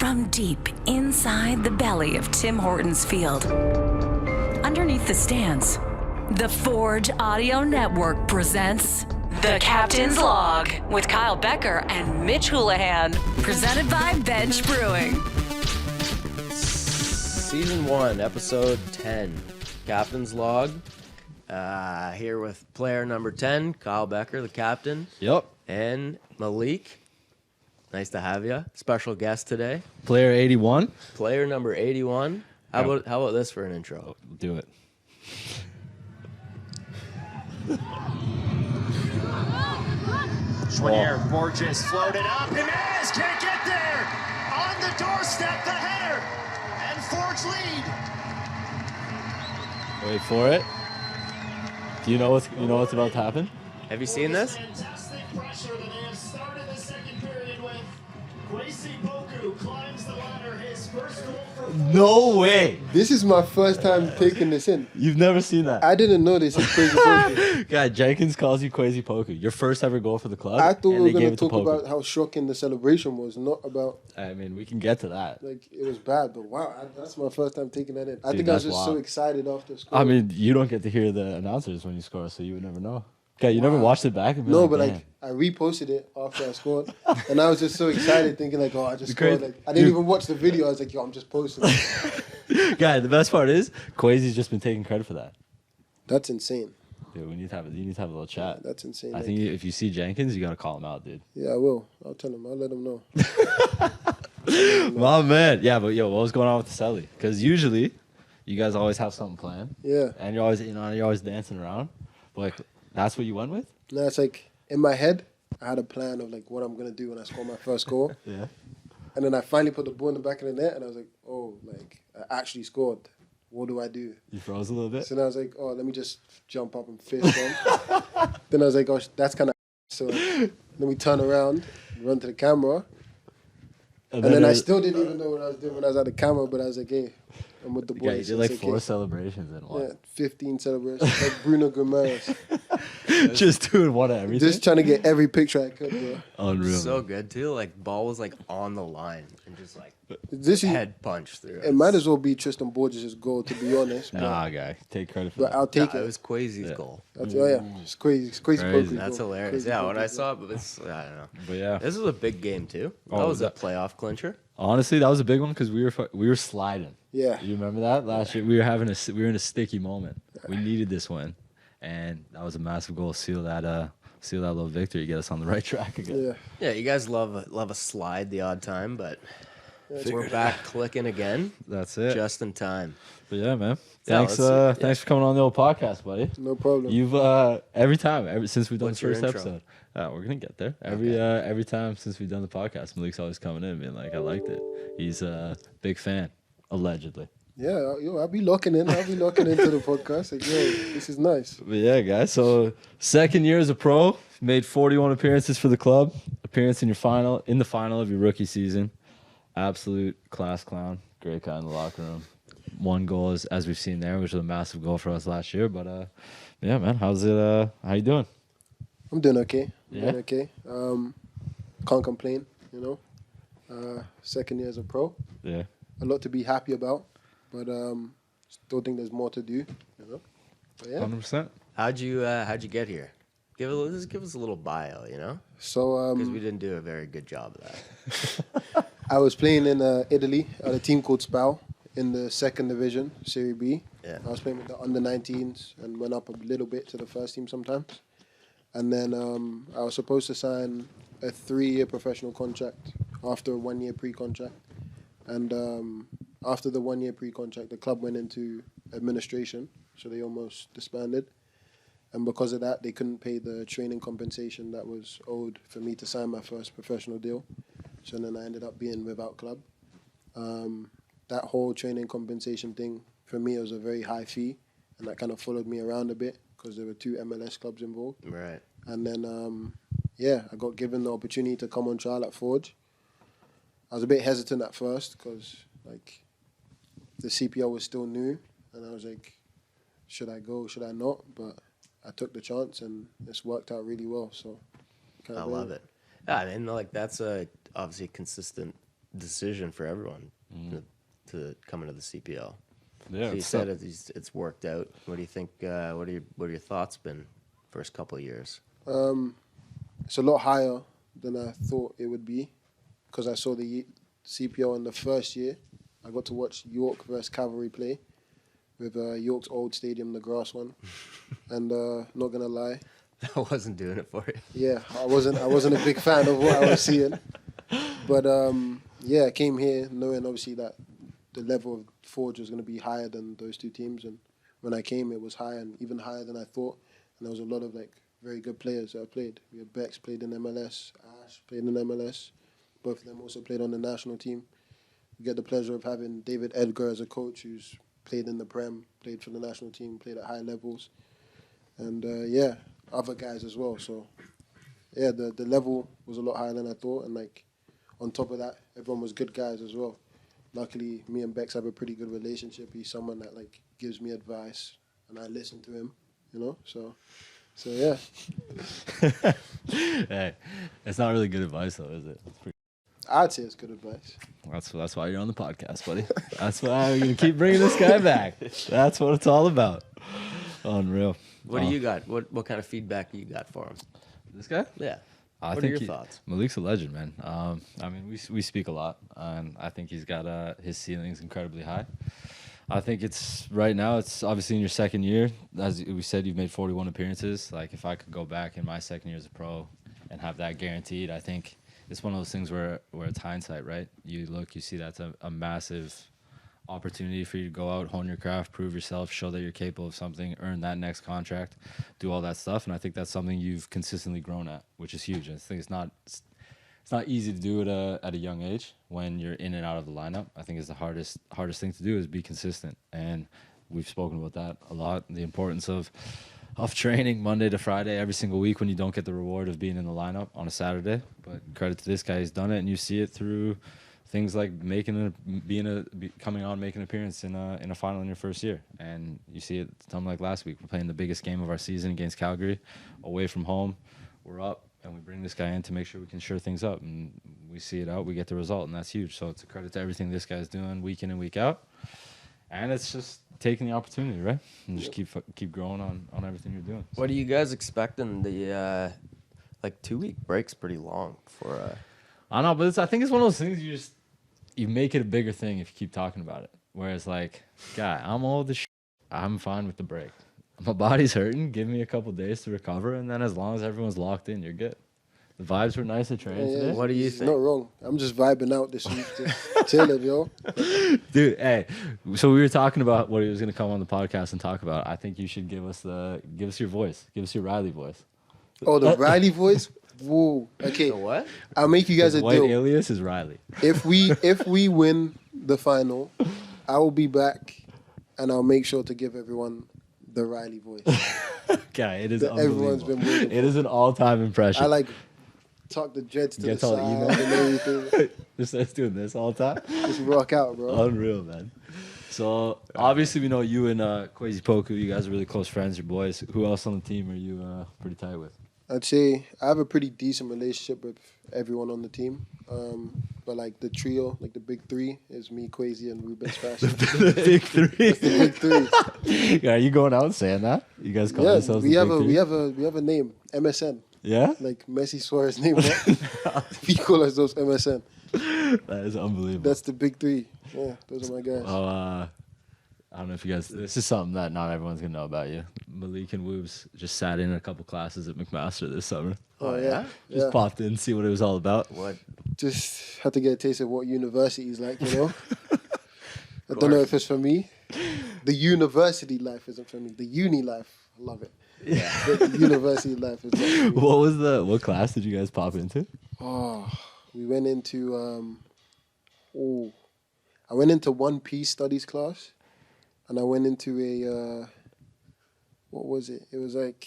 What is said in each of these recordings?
From deep inside the belly of Tim Hortons Field, underneath the stands, the Forge Audio Network presents The Captain's Log with Kyle Becker and Mitch Houlihan, presented by Bench Brewing. Season 1, Episode 10, Captain's Log. Here with player number 10, Kyle Becker, the captain. Yep. And Malik. Nice to have you. Special guest today. Player 81. Player number 81. How about this for an intro? Do it. Swinier, Borges floated up. Jimenez can't get there. On the doorstep, the header. And Forge lead. Wait for it. Do you know what's about to happen? Have you seen this? Fantastic pressure that they have started the second period with. Kwesi Poku climbs the ladder. His first goal for No way. This is my first time taking this in. You've never seen that. I didn't know this is crazy. Poker. God, Jenkins calls you Kwesi Poku. Your first ever goal for the club. I thought we and were they going gave to it talk Poku. about how shocking the celebration was, not about, I mean, we can get to that. like, it was bad, but wow, that's my first time taking that in. I Dude, think I was that's just so wild. excited after scoring. I mean, you don't get to hear the announcers when you score, so you would never know. Okay, you never watched it back and been no, like, but damn. like, I reposted it after I scored, and I was just so excited thinking like, oh, I just Great. scored. Like, I didn't Dude. even watch the video. I was like, yo, I'm just posting it. God, the best part is Kwesi's just been taking credit for that. That's insane. Dude, you need to have a little chat. That's insane. I Like, think if you see Jenkins, you gotta call him out, dude. yeah, I will. I'll tell him. I'll let him know. My man. Yeah, but yo, what was going on with the celly? Because usually, you guys always have something planned. Yeah. And you're always dancing around. But like, that's what you went with? No, it's like in my head, I had a plan of like what I'm gonna do when I score my first goal. Yeah. And then I finally put the ball in the back of the net, and I was like, oh, like, I actually scored. What do I do? You froze a little bit? So then I was like, oh, let me just jump up and fist him. Then I was like, oh, that's kind of so then we turn around, run to the camera, and then I still didn't even know what I was doing when I was at the camera, but I was like, hey, I'm with the Yeah, you boys. did like It's 4 okay. celebrations in one. Yeah, 15 celebrations, like Bruno Guimaraes. Just doing one of everything. Just trying to get every picture I could, bro. Unreal. So good, too. Like, ball was, like, on the line and just, like, This is, head punch through. it might as well be Tristan Borges' goal, to be honest. But, Nah, guy. Take credit for but that. I'll take It it. was Kwesi's Yeah. goal. That's, oh yeah, it's crazy. It's crazy. Crazy. Poker, That's bro. hilarious. Crazy Yeah, when poker, I bro. saw it, it's, I don't know. But yeah. This was a big game, too. That Oh, was a that- playoff clincher. Honestly, that was a big one because we were sliding. Yeah. You remember that last year? We were in a sticky moment. We needed this win, and that was a massive goal. Seal that little victory, get us on the right track again. Yeah. Yeah, you guys love a slide the odd time, but we're back clicking again, That's it. just in time. But yeah, man. Yeah, Thanks. let's see. Thanks for coming on the old podcast, buddy. No problem. You've ever since we've done What's the your first intro? episode. We're gonna get there. Every time since we've done the podcast, Malik's always coming in and being like, I liked it. He's a big fan, allegedly. Yeah, yo, I'll be locking in. I'll be locking into the podcast. Like, yo, this is nice. But yeah, guys. So second year as a pro, made 41 appearances for the club. Appearance in the final of your rookie season. Absolute class clown. Great guy in the locker room. 1 goal as we've seen there, which was a massive goal for us last year. But yeah, man, how's it? How you doing? I'm doing okay. Yeah? Doing okay. Can't complain, you know. Second year as a pro. Yeah. A lot to be happy about, but still think there's more to do, you know. But yeah. 100%. How'd you get here? Give us a little bio, you know, So because we didn't do a very good job of that. I was playing in Italy at a team called Spal in the second division, Serie B. Yeah. I was playing with the under-19s and went up a little bit to the first team sometimes. And then I was supposed to sign a 3-year professional contract after a 1-year pre-contract. And after the 1-year pre-contract, the club went into administration, so they almost disbanded. And because of that, they couldn't pay the training compensation that was owed for me to sign my first professional deal. So then I ended up being without club. That whole training compensation thing, for me, it was a very high fee, and that kind of followed me around a bit because there were 2 MLS clubs involved. Right. And then, I got given the opportunity to come on trial at Forge. I was a bit hesitant at first because, like, the CPL was still new, and I was like, should I go, should I not? But I took the chance, and it's worked out really well. So I love it. Yeah, I mean, like that's obviously a consistent decision for everyone to come into the CPL. Yeah, So you said it's worked out. What do you think? What are your thoughts been first couple of years? It's a lot higher than I thought it would be because I saw the CPL in the first year. I got to watch York versus Cavalry play with York's old stadium, the grass one. And not gonna lie, I wasn't doing it for you. yeah, I wasn't a big fan of what I was seeing. But yeah, I came here knowing obviously that the level of Forge was going to be higher than those two teams, and when I came, it was higher and even higher than I thought. And there was a lot of like very good players that I played. We had Bex played in MLS, Ash played in MLS. Both of them also played on the national team. We get the pleasure of having David Edgar as a coach, who's played in the Prem, played for the national team, played at high levels, and yeah, other guys as well. So yeah, the level was a lot higher than I thought, and like on top of that, everyone was good guys as well. Luckily, me and Bex have a pretty good relationship. He's someone that like gives me advice, and I listen to him. You know, so yeah. Hey, it's not really good advice though, is it? It's pretty. I'd say it's good advice. That's why you're on the podcast, buddy. That's why we're gonna keep bringing this guy back. That's what it's all about. Unreal. What do you got? What kind of feedback do you got for him? This guy? Yeah. I What are think your thoughts? Malik's a legend, man. I mean, we speak a lot, and I think he's got his ceiling's incredibly high. I think it's right now. It's obviously in your second year. As we said, you've made 41 appearances. Like if I could go back in my second year as a pro and have that guaranteed, I think it's one of those things where it's hindsight, right? You look, you see that's a massive opportunity for you to go out, hone your craft, prove yourself, show that you're capable of something, earn that next contract, do all that stuff. And I think that's something you've consistently grown at, which is huge. And I think it's not easy to do at a young age when you're in and out of the lineup. I think it's the hardest thing to do is be consistent. And we've spoken about that a lot, the importance of training Monday to Friday every single week when you don't get the reward of being in the lineup on a Saturday. But credit to this guy, he's done it, and you see it through things like making an appearance in a final in your first year, and you see it something like last week. We're playing the biggest game of our season against Calgary, away from home. We're up, and we bring this guy in to make sure we can sure things up, and we see it out. We get the result, and that's huge. So it's a credit to everything this guy's doing week in and week out, and it's just taking the opportunity, right, and just keep growing on everything you're doing. What are you guys expecting? The 2-week break's pretty long for. I know, but I think it's one of those things you make it a bigger thing if you keep talking about it. Whereas, like, guy, I'm old as shit. I'm fine with the break. My body's hurting. Give me a couple days to recover, and then as long as everyone's locked in, you're good. The vibes were nice at training today. What do you think? Not wrong. I'm just vibing out this week. Chilling, yo. Dude, hey, so we were talking about what he was going to come on the podcast and talk about. I think you should give us your voice. Give us your Riley voice. Oh, the Riley voice? Whoa. Okay. The what? I'll make you guys His a white deal. alias is Riley. If we win the final, I will be back, and I'll make sure to give everyone the Riley voice. Okay, it is That everyone's unbelievable. been waiting for. It is an all-time impression. I like talk the dreads to the Gets all side emo. and everything. Just us doing this all the time. Just rock out, bro. Unreal, man. So obviously we know you and Kwesi Poku. You guys are really close friends. You're boys. Who else on the team are you pretty tight with? I'd say I have a pretty decent relationship with everyone on the team. But like the trio, like the big three, is me, Kwesi, and Ruben Fashion. The big three. The big three. Are you going out and saying that? You guys call Yeah, yourselves we the have big three? we have a name, MSN. Yeah? Like Messi Suarez name. Right? We call ourselves MSN. That is unbelievable. That's the big three. Yeah, those are my guys. Oh, I don't know if you guys. This is something that not everyone's gonna know about you. Malik and Woobs just sat in a couple classes at McMaster this summer. Oh yeah, Just yeah. popped in, see what it was all about. What? Just had to get a taste of what university's like, you know. I don't know if it's for me. The university life isn't for me. The uni life, I love it. Yeah. But the university life is not for me. What class did you guys pop into? Oh, we went into I went into One Piece studies class, and I went into a what was it? It was like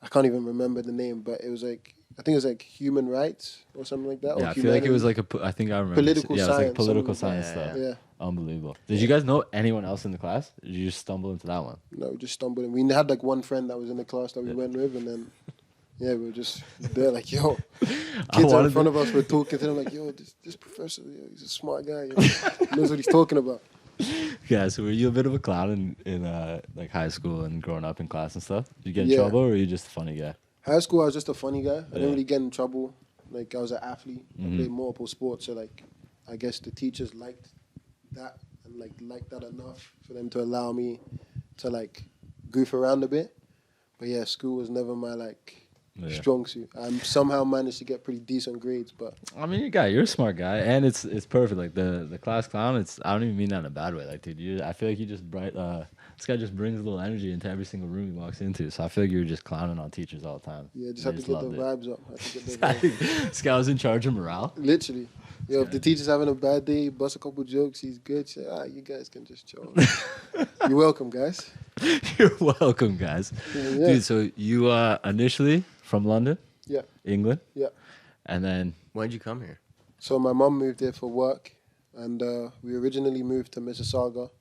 I can't even remember the name, but it was like I think it was like human rights or something like that. Yeah, or I feel like it was humanity. like I think I remember. Political Yeah, it was like science, political something science like stuff. that. Yeah. Unbelievable. Did you guys know anyone else in the class? Or did you just stumble into that one? No, we just stumbled in. We had like one friend that was in the class that we went with, and then Yeah, we were just there like, yo. I Kids wanted in front of us were talking to them like, yo, this professor, he's a smart guy. You know? He knows what he's talking about. Yeah, so were you a bit of a clown in like high school and growing up in class and stuff? Did you get in Yeah. trouble or were you just a funny guy? High school, I was just a funny guy. I Yeah. didn't really get in trouble. Like, I was an athlete. Mhm. I played multiple sports. So, like, I guess the teachers liked that and, like, liked that enough for them to allow me to, like, goof around a bit. But, yeah, school was never my, like, strong suit. I somehow managed to get pretty decent grades, but... I mean, you're a smart guy, and it's perfect. Like, the class clown, I don't even mean that in a bad way. Like, dude, I feel like you just this guy just brings a little energy into every single room he walks into. So I feel like you were just clowning on teachers all the time. Yeah, just And had I to get the loved vibes up. Had to get the it. vibes. This guy was in charge of morale. Literally. Yo, if the teacher's having a bad day, bust a couple jokes, he's good. Say, you guys can just chill. You're welcome, guys. You're welcome, guys. Yeah. Dude, so you initially from London? Yeah. England? Yeah. And then When'd you come here? So my mum moved here for work, and we originally moved to Mississauga.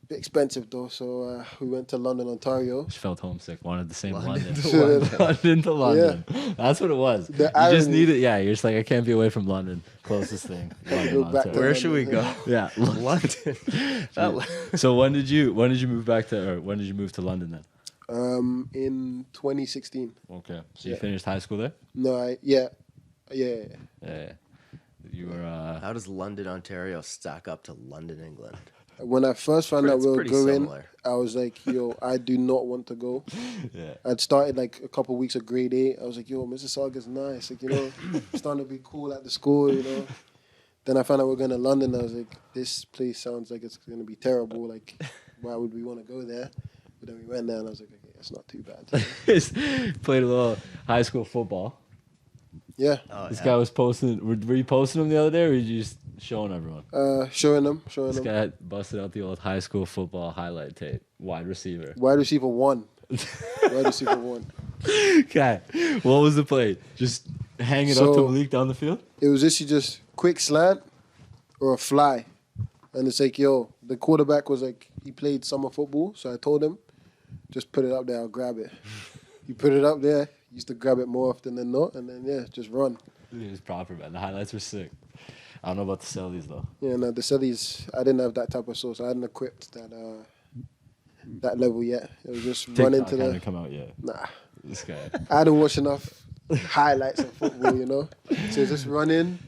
Bit expensive though, so we went to London, Ontario. she felt homesick, wanted the same London London. to London. London to London. That's what it was. The You just irony. needed, you're just like, I can't be away from London. Closest thing. London, Go back to Ontario. Where should we go? Yeah. London. So when did you move back to, or when did you move to London then? In 2016. Okay. So you Yeah. finished high school there? No, Yeah. yeah. You were How does London, Ontario stack up to London, England? When I first found out It's we were pretty going, similar. I was like, yo, I do not want to go. yeah. I'd started like a couple weeks of grade 8. I was like, yo, Mississauga's nice. Like, you know, starting to be cool at the school, you know. Then I found out we're going to London. I was like, this place sounds like it's going to be terrible. Like, why would we want to go there? But then we went there and I was like, okay, it's not too bad. Played a little high school football. Yeah. Oh, This yeah. guy was posting. Were you posting him the other day, or were you just showing everyone? Showing them. This guy had busted out the old high school football highlight tape. Wide receiver. Wide receiver 1. Wide receiver 1. Okay. What was the play? Just hang it up to So- Malik down the field? It was just you just quick slant or a fly. And it's like, yo, the quarterback was like, he played summer football. So I told him, just put it up there, I'll grab it. He put it up there. He used to grab it more often than not. And then, yeah, just run. It was proper, man. The highlights were sick. I don't know about the Cellies, though. Yeah, no, the Cellies, I didn't have that type of sauce. I hadn't equipped that level yet. It was just run into hadn't the... come out yet. Nah. This guy. I hadn't watched enough highlights of football, you know? So just run in,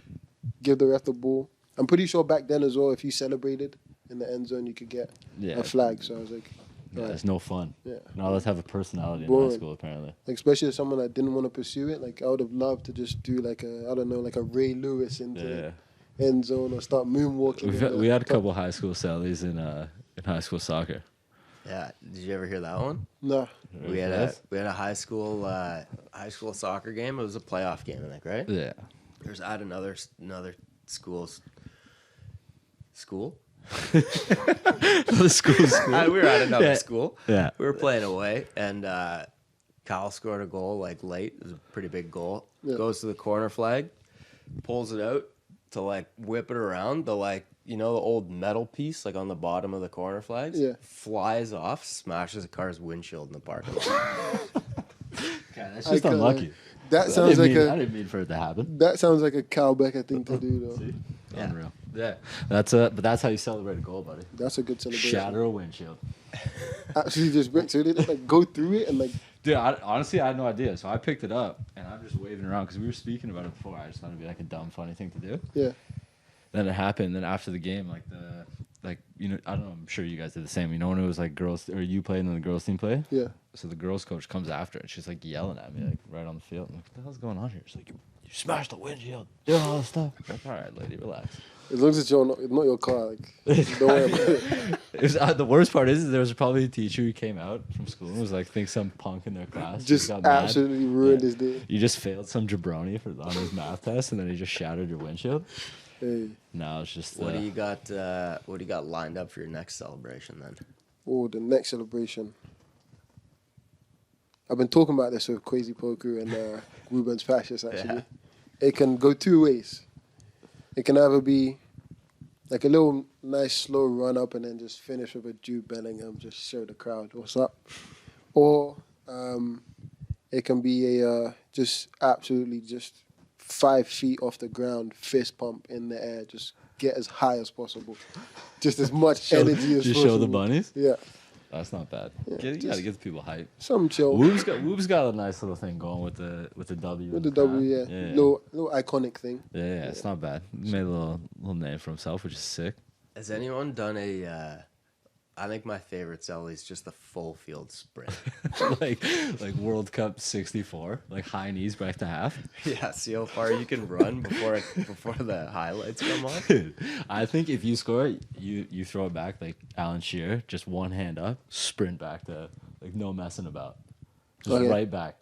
give the ref the ball. I'm pretty sure back then as well, if you celebrated in the end zone, you could get Yeah. a flag. So I was like, Yeah, right. it's no fun. Yeah. Now let's have a personality in Boring. high school, apparently. Like, especially as someone that didn't want to pursue it, like I would have loved to just do like a Ray Lewis into Yeah. the end zone or start moonwalking. We had a couple high school Cellies in high school soccer. Yeah. Did you ever hear that one? Nah. We had a high school soccer game. It was a playoff game, I think, right? Yeah. There's at another school's school. The school's We were at another Yeah. school. Yeah. We were playing away, and Kyle scored a goal like late. It was a pretty big goal. Yeah. Goes to the corner flag, pulls it out to like whip it around. The like the old metal piece like on the bottom of the corner flags. Yeah. Flies off, smashes a car's windshield in the parking lot. That's I just kinda- unlucky. That sounds like I didn't mean for it to happen. that sounds like a Cal Becker thing to do though. See? Yeah. Unreal. Yeah. But that's how you celebrate a goal, buddy. That's a good celebration. Shatter a windshield. Actually, just break. So they just like go through it and like Dude, honestly, I had no idea. So I picked it up, and I'm just waving around because we were speaking about it before. I just thought it'd be like a dumb, funny thing to do. yeah. Then it happened. Then after the game, I don't know. I'm sure you guys did the same. You know when it was like girls, or you played and then the girls team played. Yeah. So the girls coach comes after, and she's like yelling at me, like right on the field. I'm like, what the hell's going on here? She's like, you smashed the windshield, doing all this stuff. I'm like, all right, lady, relax. As long as it's not your car, like don't worry about it. It was, the worst part is there was probably a teacher who came out from school and was like, think some punk in their class Just got mad. absolutely ruined Yeah. his day. You just failed some jabroni on his math test, and then he just shattered your windshield. Hey. No, it's just What do you got? What do you got lined up for your next celebration then? Oh, the next celebration. I've been talking about this with Crazy Poku and Ruben's Fascist, actually. Yeah. It can go two ways. It can either be like a little nice slow run up and then just finish with a Jude Bellingham, just show the crowd what's up. Or It can be a just absolutely just 5 feet off the ground, fist pump in the air, just get as high as possible, just as much energy as Just possible. show the bunnies. Yeah, That's not bad. Yeah, You gotta just- get the people hype. some chill. Woob's got a nice little thing going with the W. With the in crowd. W, yeah. Little iconic thing. Yeah, it's not bad. He made a little name for himself, which is sick. Has anyone done a? I think my favorite Zelly is just the full field sprint. like World Cup '64, like high knees back to half. Yeah, see how far you can run before the highlights come on. Dude, I think if you score it, you throw it back like Alan Shearer, just one hand up, sprint back to like no messing about, just Okay. right back,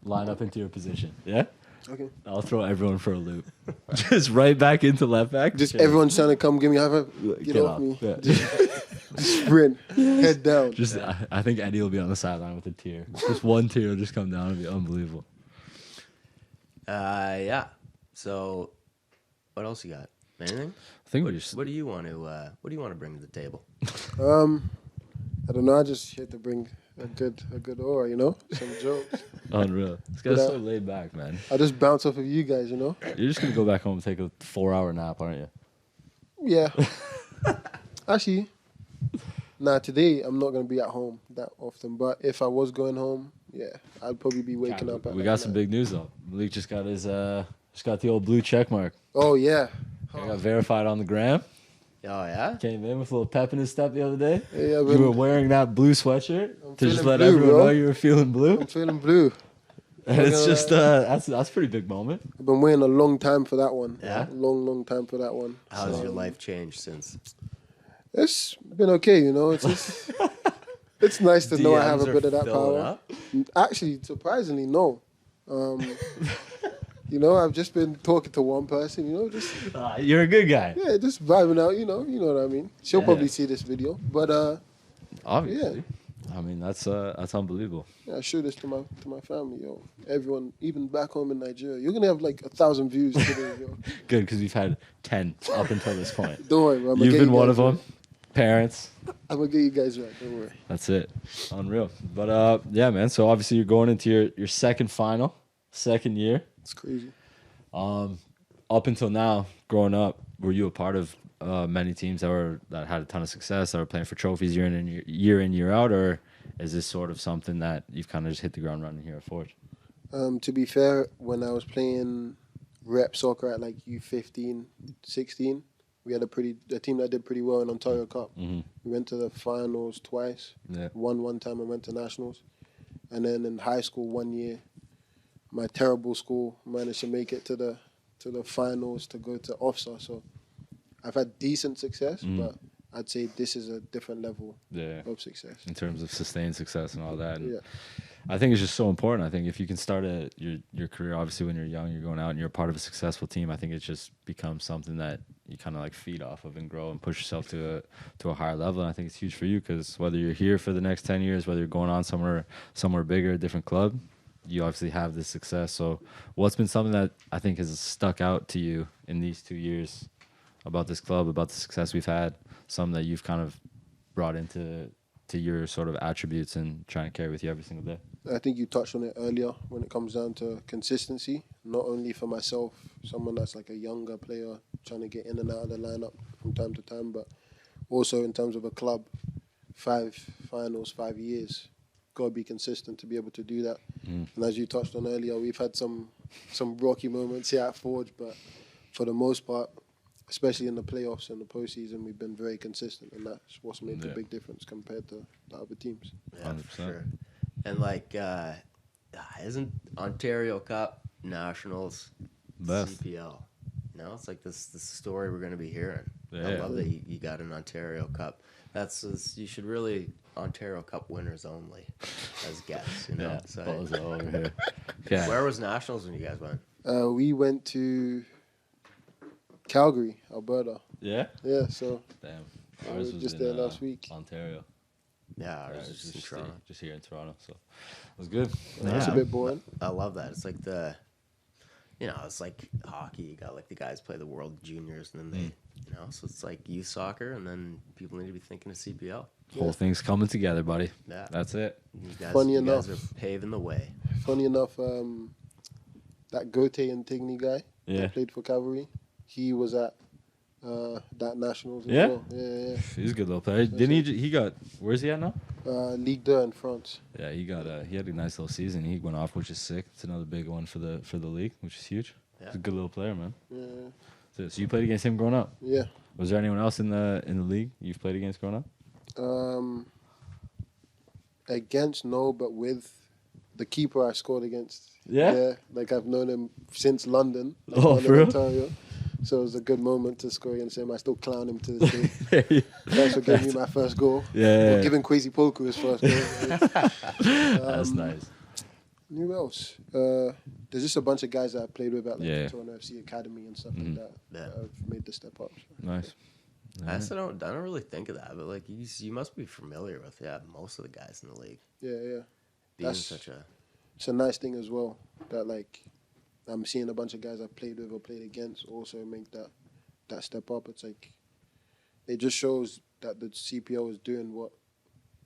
line up into your position. Yeah, Okay. I'll throw everyone for a loop, just right back into left back. Just Chill. everyone's trying to come give me a high five. Get off me. Yeah. Just sprint. Head down. Just, I think Eddie will be on the sideline with a tear. Just one tear will just come down. It'll be unbelievable. Yeah. So, what else you got? Anything? I think what you're. What do you want to bring to the table? I don't know. I just here to bring a good aura, you know, some jokes. Unreal. This guy's But, so laid back, man. I just bounce off of you guys, you know. You're just gonna go back home and take a 4-hour nap, aren't you? Yeah. Actually, today I'm not gonna be at home that often. But if I was going home, yeah, I'd probably be waking up. We got some big news though. Malik just got the old blue check mark. Oh yeah. He got verified on the gram. Oh yeah. Came in with a little pep in his step the other day. Yeah, You were wearing that blue sweatshirt I'm to just feeling let blue, everyone bro. know you were feeling blue. I'm feeling blue. And it's just that's a pretty big moment. I've been waiting a long time for that one. Yeah? Long time for that one. How's So, your life changed since? It's been okay, you know. It's just, it's nice to know I have a DMs are bit of that filling power. up? Actually, surprisingly, no. You know, I've just been talking to one person, you know, just You're a good guy. yeah, just vibing out, you know what I mean. She'll Yeah. probably see this video, but Obviously. I mean that's unbelievable. yeah, I show this to my family, yo. Everyone, even back home in Nigeria, you're gonna have like 1,000 views today, yo. Good, because we've had 10 up until this point. Don't worry, bro. You've been one of them. Parents. I'm gonna get you guys right. Don't worry. That's it. Unreal. But yeah, man. So obviously you're going into your second final, second year. It's crazy. Up until now, growing up, were you a part of many teams that had a ton of success, that were playing for trophies year in year out, or is this sort of something that you've kind of just hit the ground running here at Forge? To be fair, when I was playing rep soccer at like U15, 16, we had a team that did pretty well in Ontario Cup. Mm-hmm. We went to the finals twice. Yeah. Won one time and went to nationals. And then in high school, 1 year, my terrible school managed to make it to the finals to go to OFSA. So I've had decent success, but I'd say this is a different level Yeah. of success. In terms of sustained success and all that. And Yeah. I think it's just so important. I think if you can start your career, obviously when you're young, you're going out and you're part of a successful team. I think it just becomes something that you kind of like feed off of and grow and push yourself to a higher level. And I think it's huge for you because whether you're here for the next 10 years, whether you're going on somewhere bigger, a different club, you obviously have this success. So what's been something that I think has stuck out to you in these 2 years about this club, about the success we've had, something that you've kind of brought into your sort of attributes and trying to carry with you every single day? I think you touched on it earlier when it comes down to consistency, not only for myself, someone that's like a younger player trying to get in and out of the lineup from time to time, but also in terms of a club, 5 finals, 5 years. Got to be consistent to be able to do that. And as you touched on earlier, we've had some rocky moments here at Forge, but for the most part, especially in the playoffs and the postseason, we've been very consistent, and that's what's made the big difference compared to the other teams. Yeah, 100%. for sure. And like, isn't Ontario Cup Nationals Best. CPL? No, it's like this story we're going to be hearing. I Yeah. love that you got an Ontario Cup. You should really Ontario Cup winners only as guests. You know. Yeah, So, balls over here. Okay. where was Nationals when you guys went? We went to Calgary, Alberta. Yeah? Yeah, so Damn. I Ours was just in, there last week. Ontario. Yeah, I Yeah, was it's just in Toronto. just here in Toronto. So it was good. It's a bit boring. I love that. It's like you know, it's like hockey. You got like the guys play the World Juniors, and then they, you know, so it's like youth soccer, and then people need to be thinking of CPL. Whole thing's coming together, buddy. Yeah. That's it. You guys are paving the way. Funny enough, that Gote and Tigney guy that played for Cavalry, he was at that Nationals as well. Yeah. He's a good little player. Didn't he got, where's he at now? Ligue 2 in France. Yeah, he had a nice little season. He went off, which is sick. It's another big one for the league, which is huge. Yeah. He's a good little player, man. Yeah. So you played against him growing up? Yeah. Was there anyone else in the league you've played against growing up? Against, no, but with the keeper I scored against. Yeah? Like I've known him since London. Oh, for real? Ontario. So it was a good moment to score against him. I still clown him to this day. Thanks for giving me my first goal. Yeah. Or giving Kwesi Poku his first goal. That's nice. Who else? There's just a bunch of guys that I played with at like the Toronto FC Academy and stuff like that. I've made the step up. So. Nice. I don't really think of that, but like you must be familiar with most of the guys in the league. Yeah. Being such a, it's a nice thing as well that like I'm seeing a bunch of guys I've played with or played against also make that step up. It's like it just shows that the CPL is doing what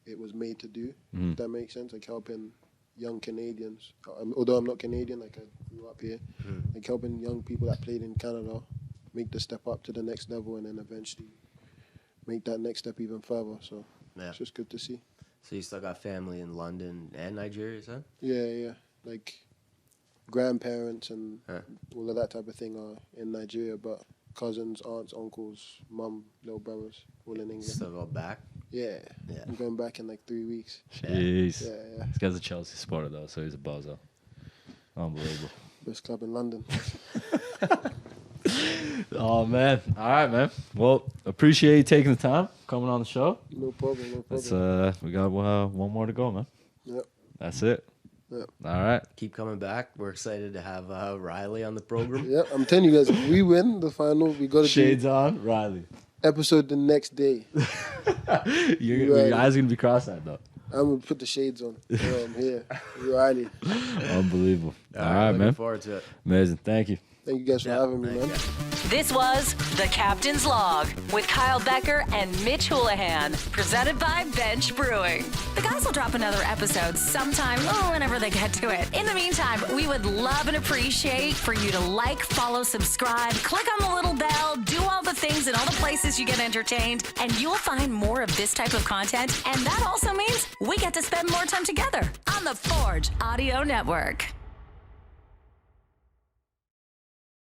it was made to do. If that makes sense, like helping young Canadians. Although I'm not Canadian, like I grew up here, like helping young people that played in Canada make the step up to the next level and then eventually make that next step even further. So it's just good to see. So you still got family in London and Nigeria, son? Yeah. Like grandparents and all of that type of thing are in Nigeria, but cousins, aunts, uncles, mum, little brothers, all in England. Still go back? Yeah. I'm going back in like 3 weeks. Jeez. Yeah. This guy's a Chelsea supporter, though, so he's a bozo. Unbelievable. Best club in London. Oh, man. All right, man. Well, appreciate you taking the time, coming on the show. No problem. We got one more to go, man. Yep. That's it. Yep. All right. Keep coming back. We're excited to have Riley on the program. Yep. I'm telling you guys, if we win the final, we got to Shades do on, Riley. episode the next day. Your eyes are going to be cross-eyed, though. I'm going to put the shades on. I'm here. Riley. Unbelievable. All right, looking man. forward to it. Amazing. Thank you. Thank you guys for having me, man. This was The Captain's Log with Kyle Becker and Mitch Houlihan, presented by Bench Brewing. The guys will drop another episode sometime, whenever they get to it. In the meantime, we would love and appreciate for you to like, follow, subscribe, click on the little bell, do all the things in all the places you get entertained, and you'll find more of this type of content. And that also means we get to spend more time together on the Forge Audio Network.